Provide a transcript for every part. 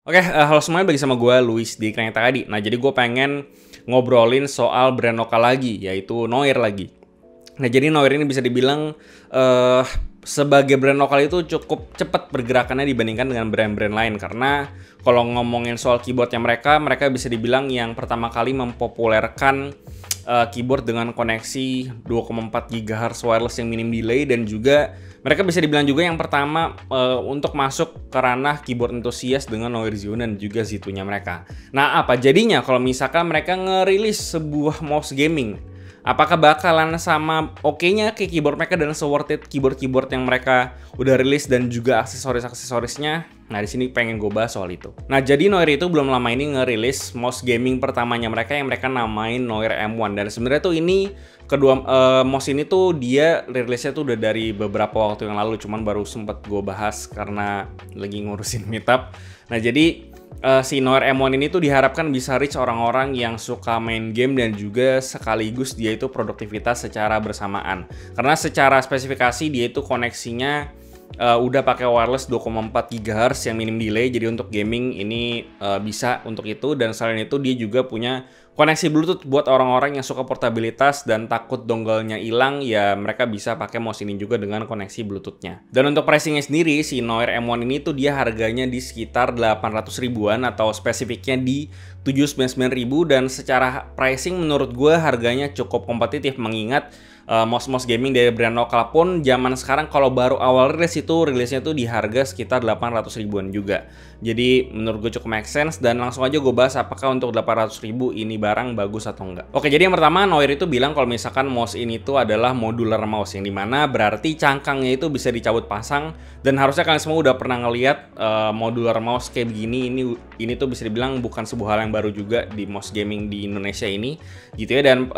Oke, halo semuanya, bagi sama gue Luis di Kreneta tadi. Nah, jadi gue pengen ngobrolin soal brand lokal lagi, yaitu Noir lagi. Nah, jadi Noir ini bisa dibilang eh sebagai brand lokal itu cukup cepat pergerakannya dibandingkan dengan brand-brand lain. Karena kalau ngomongin soal keyboardnya mereka bisa dibilang yang pertama kali mempopulerkan keyboard dengan koneksi 2,4 GHz wireless yang minim delay, dan juga mereka bisa dibilang juga yang pertama untuk masuk ke ranah keyboard enthusiast dengan Noir Xeon dan juga Z2-nya mereka. Nah, apa jadinya kalau misalkan mereka ngerilis sebuah mouse gaming? Apakah bakalan sama oke-nya kayak keyboard mereka dan se-worth it keyboard-keyboard yang mereka udah rilis dan juga aksesoris-aksesorisnya? Nah, di sini pengen gue bahas soal itu. Nah, jadi Noir itu belum lama ini ngerilis mouse gaming pertamanya mereka yang mereka namain Noir M1, dan sebenarnya tuh ini kedua mouse ini tuh dia rilisnya tuh udah dari beberapa waktu yang lalu, cuman baru sempet gue bahas karena lagi ngurusin meetup. Nah, jadi si Noir M1 ini tuh diharapkan bisa reach orang-orang yang suka main game dan juga sekaligus dia itu produktivitas secara bersamaan. Karena secara spesifikasi dia itu koneksinya udah pakai wireless 2,4 GHz yang minim delay, jadi untuk gaming ini bisa untuk itu. Dan selain itu dia juga punya koneksi Bluetooth buat orang-orang yang suka portabilitas dan takut dongle-nya hilang, ya mereka bisa pakai mouse ini juga dengan koneksi Bluetooth-nya. Dan untuk pricing-nya sendiri, si Noir M1 ini tuh dia harganya di sekitar 800 ribuan atau spesifiknya di 799.000, dan secara pricing menurut gue harganya cukup kompetitif, mengingat mouse-mouse gaming dari brand lokal pun zaman sekarang kalau baru awal rilisnya tuh di harga sekitar 800 ribuan juga. Jadi menurut gue cukup make sense, dan langsung aja gue bahas apakah untuk 800 ribu ini barang bagus atau enggak. Oke, jadi yang pertama Noir itu bilang kalau misalkan mouse ini tuh adalah modular mouse, yang dimana berarti cangkangnya itu bisa dicabut pasang, dan harusnya kalian semua udah pernah ngeliat modular mouse kayak begini. Ini tuh bisa dibilang bukan sebuah hal yang baru juga di mouse gaming di Indonesia ini gitu ya. Dan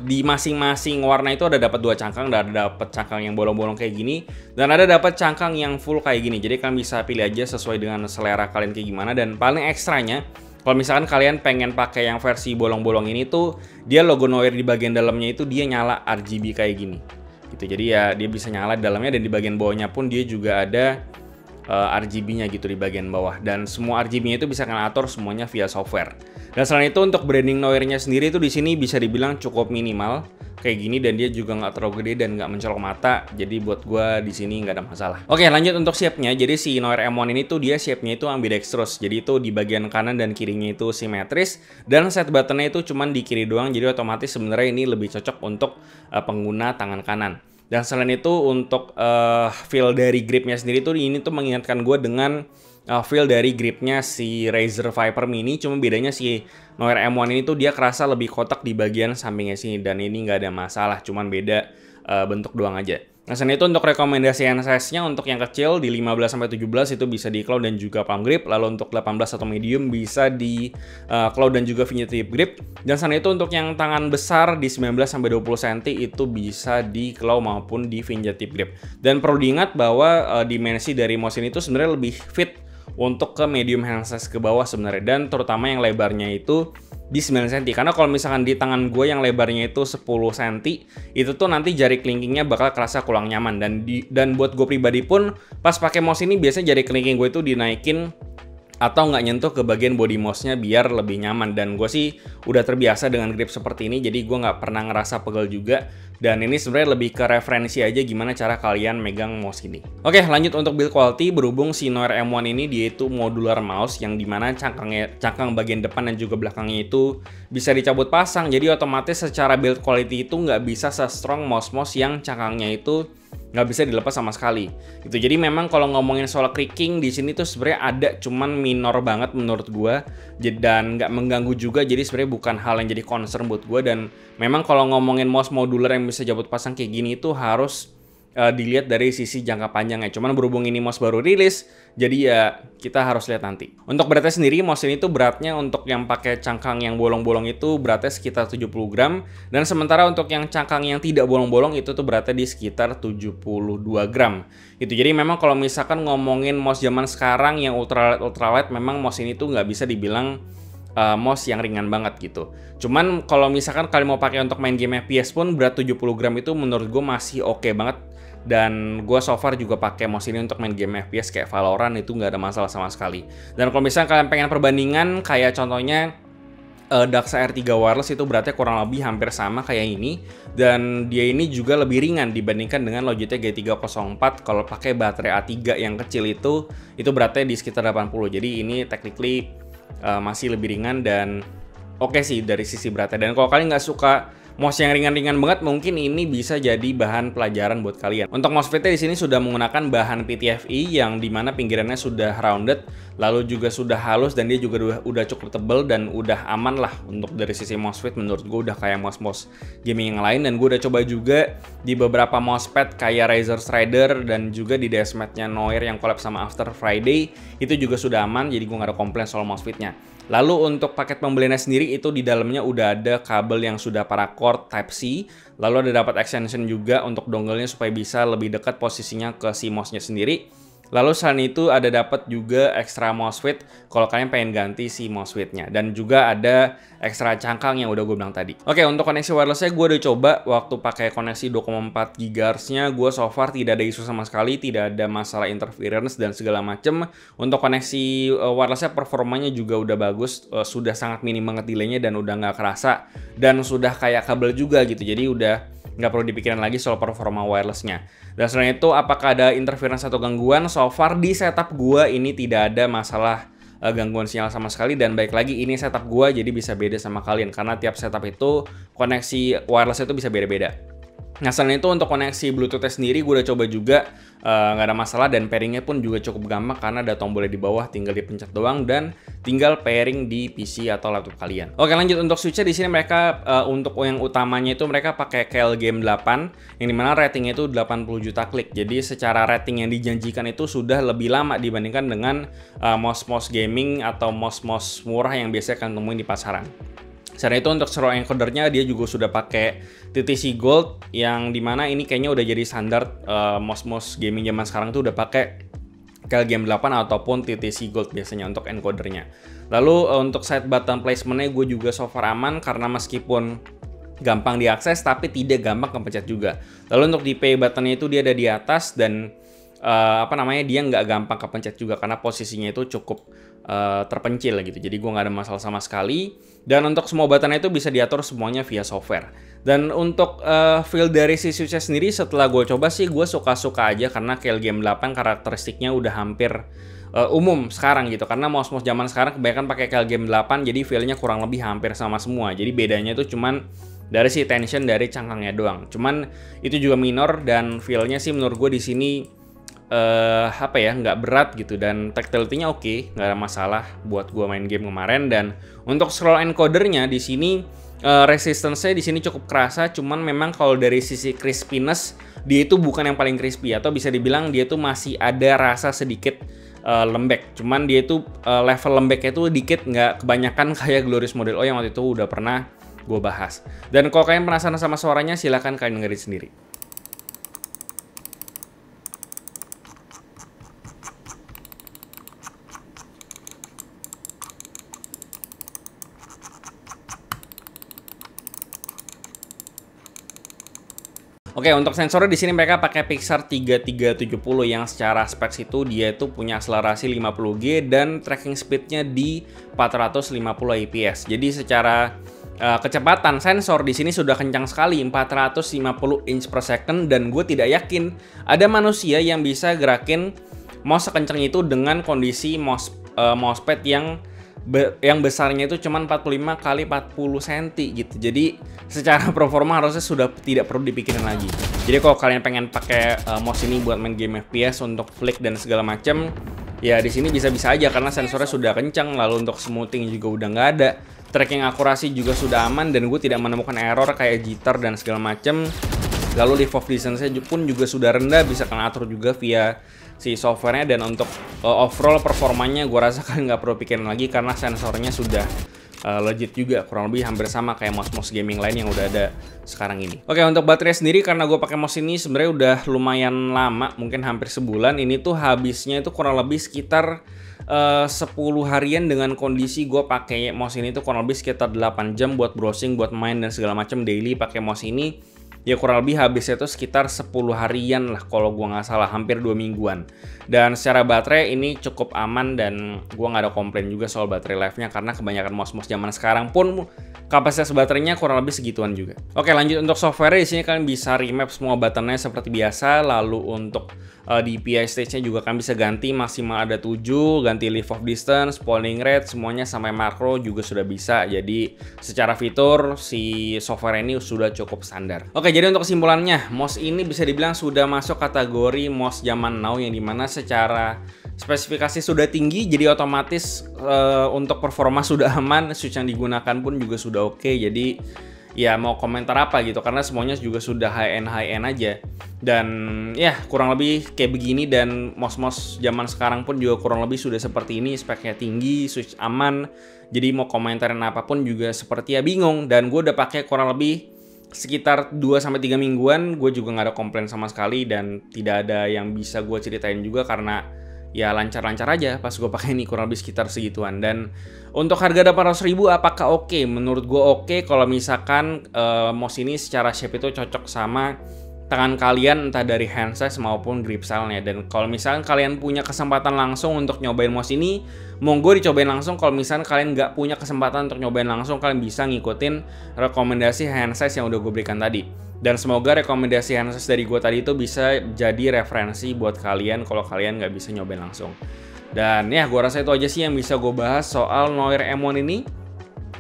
di masing-masing warna itu ada dapat dua cangkang, ada dapat cangkang yang bolong-bolong kayak gini, dan ada dapat cangkang yang full kayak gini. Jadi kalian bisa pilih aja sesuai dengan selera kalian kayak gimana. Dan paling ekstranya, kalau misalkan kalian pengen pakai yang versi bolong-bolong ini tuh, dia logo Noir di bagian dalamnya itu dia nyala RGB kayak gini gitu. Jadi ya dia bisa nyala di dalamnya, dan di bagian bawahnya pun dia juga ada RGB-nya gitu di bagian bawah, dan semua RGB-nya itu bisa kalian atur semuanya via software. Dan selain itu untuk branding Noir-nya sendiri itu di sini bisa dibilang cukup minimal kayak gini, dan dia juga nggak terlalu gede dan nggak mencolok mata. Jadi buat gue di sini nggak ada masalah. Oke, lanjut untuk shape-nya. Jadi si Noir M1 ini tuh dia shape-nya itu ambidextrous. Jadi itu di bagian kanan dan kirinya itu simetris, dan set button-nya itu cuman di kiri doang. Jadi otomatis sebenarnya ini lebih cocok untuk pengguna tangan kanan. Dan selain itu untuk feel dari gripnya sendiri tuh ini tuh mengingatkan gue dengan feel dari gripnya si Razer Viper Mini. Cuma bedanya si Noir M1 ini tuh dia kerasa lebih kotak di bagian sampingnya sini, dan ini nggak ada masalah, cuman beda bentuk doang aja. Nah, selain itu untuk rekomendasi size-nya, untuk yang kecil di 15-17 itu bisa di claw dan juga palm grip. Lalu untuk 18 atau medium bisa di claw dan juga fingertip grip. Dan selain itu untuk yang tangan besar di 19-20 cm itu bisa di claw maupun di fingertip grip. Dan perlu diingat bahwa dimensi dari mouse ini itu sebenarnya lebih fit untuk ke medium hand size ke bawah sebenarnya, dan terutama yang lebarnya itu di 9 cm. Karena kalau misalkan di tangan gue yang lebarnya itu 10 cm, itu tuh nanti jari kelingkingnya bakal kerasa kurang nyaman. Dan buat gue pribadi pun pas pakai mouse ini biasanya jari kelingking gue itu dinaikin atau nggak nyentuh ke bagian body mouse-nya biar lebih nyaman. Dan gue sih udah terbiasa dengan grip seperti ini, jadi gue nggak pernah ngerasa pegel juga. Dan ini sebenarnya lebih ke referensi aja gimana cara kalian megang mouse ini. Oke, lanjut untuk build quality. Berhubung si Noir M1 ini dia itu modular mouse, yang dimana cangkang bagian depan dan juga belakangnya itu bisa dicabut pasang. Jadi otomatis secara build quality itu nggak bisa se-strong mouse-mouse yang cangkangnya itu nggak bisa dilepas sama sekali gitu. Jadi memang kalau ngomongin soal creaking di sini tuh sebenarnya ada, cuman minor banget menurut gue, dan nggak mengganggu juga. Jadi sebenarnya bukan hal yang jadi concern buat gue. Dan memang kalau ngomongin mouse modular yang bisa jabut pasang kayak gini itu harus dilihat dari sisi jangka panjangnya. Cuman berhubung ini mouse baru rilis, jadi ya kita harus lihat nanti. Untuk beratnya sendiri, mouse ini tuh beratnya untuk yang pakai cangkang yang bolong-bolong itu beratnya sekitar 70 gram. Dan sementara untuk yang cangkang yang tidak bolong-bolong itu tuh beratnya di sekitar 72 gram. Gitu. Jadi memang kalau misalkan ngomongin mouse zaman sekarang yang ultralight, memang mouse ini tuh nggak bisa dibilang mouse yang ringan banget gitu. Cuman kalau misalkan kalian mau pakai untuk main game FPS pun berat 70 gram itu menurut gue masih oke banget. Dan gue so far juga pakai mouse ini untuk main game FPS kayak Valorant, itu nggak ada masalah sama sekali. Dan kalau misalnya kalian pengen perbandingan kayak contohnya Daxa R3 wireless, itu beratnya kurang lebih hampir sama kayak ini, dan dia ini juga lebih ringan dibandingkan dengan Logitech G304. Kalau pakai baterai A3 yang kecil itu beratnya di sekitar 80. Jadi ini technically masih lebih ringan dan oke sih dari sisi beratnya. Dan kalau kalian nggak suka mouse yang ringan-ringan banget, mungkin ini bisa jadi bahan pelajaran buat kalian. Untuk mousepad di sini sudah menggunakan bahan PTFE yang dimana pinggirannya sudah rounded, lalu juga sudah halus, dan dia juga udah cukup tebal dan udah aman lah untuk dari sisi mousepad. Menurut gue udah kayak mouse gaming yang lain, dan gue udah coba juga di beberapa mousepad kayak Razer Strider dan juga di DSMate-nya Noir yang collab sama After Friday, itu juga sudah aman, jadi gue nggak ada komplain soal mousepadnya. Lalu untuk paket pembeliannya sendiri itu di dalamnya udah ada kabel yang sudah paracord Type-C, lalu ada dapat extension juga untuk dongle-nya supaya bisa lebih dekat posisinya ke si mouse-nya sendiri. Lalu selain itu ada dapat juga ekstra mousepad kalau kalian pengen ganti si mousepadnya, dan juga ada ekstra cangkang yang udah gue bilang tadi. Oke, untuk koneksi wirelessnya gue udah coba waktu pakai koneksi 2,4 GHz-nya, gue so far tidak ada isu sama sekali, tidak ada masalah interference dan segala macem. Untuk koneksi wirelessnya performanya juga udah bagus, sudah sangat minim banget delay-nya dan udah nggak kerasa, dan sudah kayak kabel juga gitu, jadi udah nggak perlu dipikirin lagi soal performa wirelessnya. Dan selain itu, apakah ada interference atau gangguan? So far di setup gua ini tidak ada masalah gangguan sinyal sama sekali, dan baik lagi ini setup gua jadi bisa beda sama kalian karena tiap setup itu koneksi wireless itu bisa beda-beda. Nah, selain itu untuk koneksi Bluetooth sendiri gue udah coba juga, nggak ada masalah, dan pairingnya pun juga cukup gampang karena ada tombolnya di bawah, tinggal dipencet doang dan tinggal pairing di PC atau laptop kalian. Oke, lanjut untuk switchnya di sini mereka untuk yang utamanya itu mereka pakai KL Game 8 yang dimana ratingnya itu 80 juta klik. Jadi secara rating yang dijanjikan itu sudah lebih lama dibandingkan dengan mouse gaming atau mouse murah yang biasanya kalian temuin di pasaran. Selain itu untuk serial encodernya dia juga sudah pakai TTC Gold, yang dimana ini kayaknya udah jadi standar mouse gaming zaman sekarang tuh udah pakai KL Game 8 ataupun TTC Gold biasanya untuk encodernya. Lalu untuk side button placementnya gue juga so far aman karena meskipun gampang diakses tapi tidak gampang kepencet juga. Lalu untuk di pay buttonnya itu dia ada di atas, dan dia nggak gampang kepencet juga karena posisinya itu cukup terpencil gitu, jadi gue nggak ada masalah sama sekali. Dan untuk semua buttonnya itu bisa diatur semuanya via software. Dan untuk feel dari si switchnya sendiri setelah gue coba sih gue suka-suka aja, karena KL Game 8 karakteristiknya udah hampir umum sekarang gitu, karena mouse zaman sekarang kebanyakan pakai KL Game 8, jadi feelnya kurang lebih hampir sama semua. Jadi bedanya itu cuman dari si tension dari cangkangnya doang, cuman itu juga minor, dan feelnya sih menurut gue di sini nggak berat gitu, dan tactility-nya oke, nggak ada masalah buat gua main game kemarin. Dan untuk scroll encodernya di sini resistance-nya di sini cukup kerasa, cuman memang kalau dari sisi crispiness dia itu bukan yang paling crispy, atau bisa dibilang dia itu masih ada rasa sedikit lembek, cuman dia itu level lembeknya itu dikit, nggak kebanyakan kayak Glorious Model O yang waktu itu udah pernah gue bahas. Dan kalau kalian penasaran sama suaranya, silahkan kalian dengerin sendiri. Oke, untuk sensornya di sini mereka pakai Pixar 3370 yang secara specs itu dia itu punya akselerasi 50G dan tracking speednya di 450 IPS. Jadi secara kecepatan sensor di sini sudah kencang sekali, 450 inch per second, dan gue tidak yakin ada manusia yang bisa gerakin mouse sekencang itu dengan kondisi mousepad yang besarnya itu cuma 45 x 40 cm gitu. Jadi secara performa harusnya sudah tidak perlu dipikirin lagi. Jadi kalau kalian pengen pakai mouse ini buat main game FPS untuk flick dan segala macam, ya di sini bisa-bisa aja karena sensornya sudah kencang. Lalu untuk smoothing juga udah nggak ada, tracking akurasi juga sudah aman, dan gue tidak menemukan error kayak jitter dan segala macam. Lalu di FOV distance-nya pun juga sudah rendah, bisa kalian atur juga via si softwarenya. Dan untuk overall performanya gue rasa kalian nggak perlu pikirin lagi karena sensornya sudah legit juga, kurang lebih hampir sama kayak mouse gaming lain yang udah ada sekarang ini. Oke, untuk baterai sendiri karena gue pakai mouse ini sebenarnya udah lumayan lama, mungkin hampir sebulan. Ini tuh habisnya itu kurang lebih sekitar 10 harian dengan kondisi gue pakai mouse ini tuh kurang lebih sekitar 8 jam buat browsing, buat main dan segala macam daily pakai mouse ini. ya kurang lebih habisnya itu sekitar 10 harian lah kalau gua nggak salah, hampir 2 mingguan. Dan secara baterai ini cukup aman dan gua nggak ada komplain juga soal baterai life-nya, karena kebanyakan mouse-mouse zaman sekarang pun kapasitas baterainya kurang lebih segituan juga. Oke, lanjut untuk software. Di sini kalian bisa remap semua buttonnya seperti biasa. Lalu untuk di PI stage-nya juga kalian bisa ganti, maksimal ada 7, ganti lift of distance, polling rate, semuanya sampai makro juga sudah bisa. Jadi secara fitur si software ini sudah cukup standar. Oke, jadi untuk kesimpulannya, mouse ini bisa dibilang sudah masuk kategori mouse zaman now, yang dimana secara spesifikasi sudah tinggi, jadi otomatis untuk performa sudah aman, switch yang digunakan pun juga sudah oke. Jadi ya mau komentar apa gitu, karena semuanya juga sudah high end aja. Dan ya kurang lebih kayak begini, dan mouse-mouse zaman sekarang pun juga kurang lebih sudah seperti ini, speknya tinggi, switch aman. Jadi mau komentarin apapun juga seperti ya bingung. Dan gue udah pakai kurang lebih sekitar 2-3 mingguan, gue juga nggak ada komplain sama sekali, dan tidak ada yang bisa gue ceritain juga karena ya lancar-lancar aja pas gue pakai ini, kurang lebih sekitar segituan. Dan untuk harga 800.000 apakah oke? Menurut gue oke kalau misalkan mouse ini secara shape itu cocok sama tangan kalian, entah dari hand size maupun grip style-nya. Dan kalau misalkan kalian punya kesempatan langsung untuk nyobain mouse ini, monggo dicobain langsung. Kalau misalkan kalian nggak punya kesempatan untuk nyobain langsung, kalian bisa ngikutin rekomendasi hand size yang udah gue berikan tadi. Dan semoga rekomendasi hand size dari gue tadi itu bisa jadi referensi buat kalian kalau kalian nggak bisa nyobain langsung. Dan ya gue rasa itu aja sih yang bisa gue bahas soal Noir M1 ini.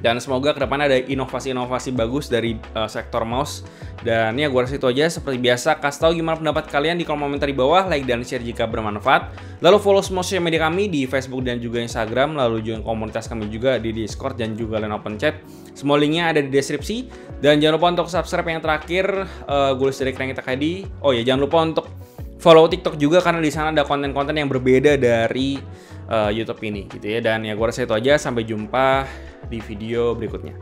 Dan semoga kedepannya ada inovasi-inovasi bagus dari sektor mouse. Dan ya gue rasa itu aja. Seperti biasa, kasih tahu gimana pendapat kalian di kolom komentar di bawah, like dan share jika bermanfaat. Lalu follow semua sosial media kami di Facebook dan juga Instagram. Lalu join komunitas kami juga di Discord dan juga line open chat. Semua linknya ada di deskripsi. Dan jangan lupa untuk subscribe yang terakhir, gue dari Krengita Kadi. Oh ya, jangan lupa untuk follow TikTok juga, karena di sana ada konten-konten yang berbeda dari YouTube ini gitu ya. Dan ya gue rasa itu aja, sampai jumpa di video berikutnya.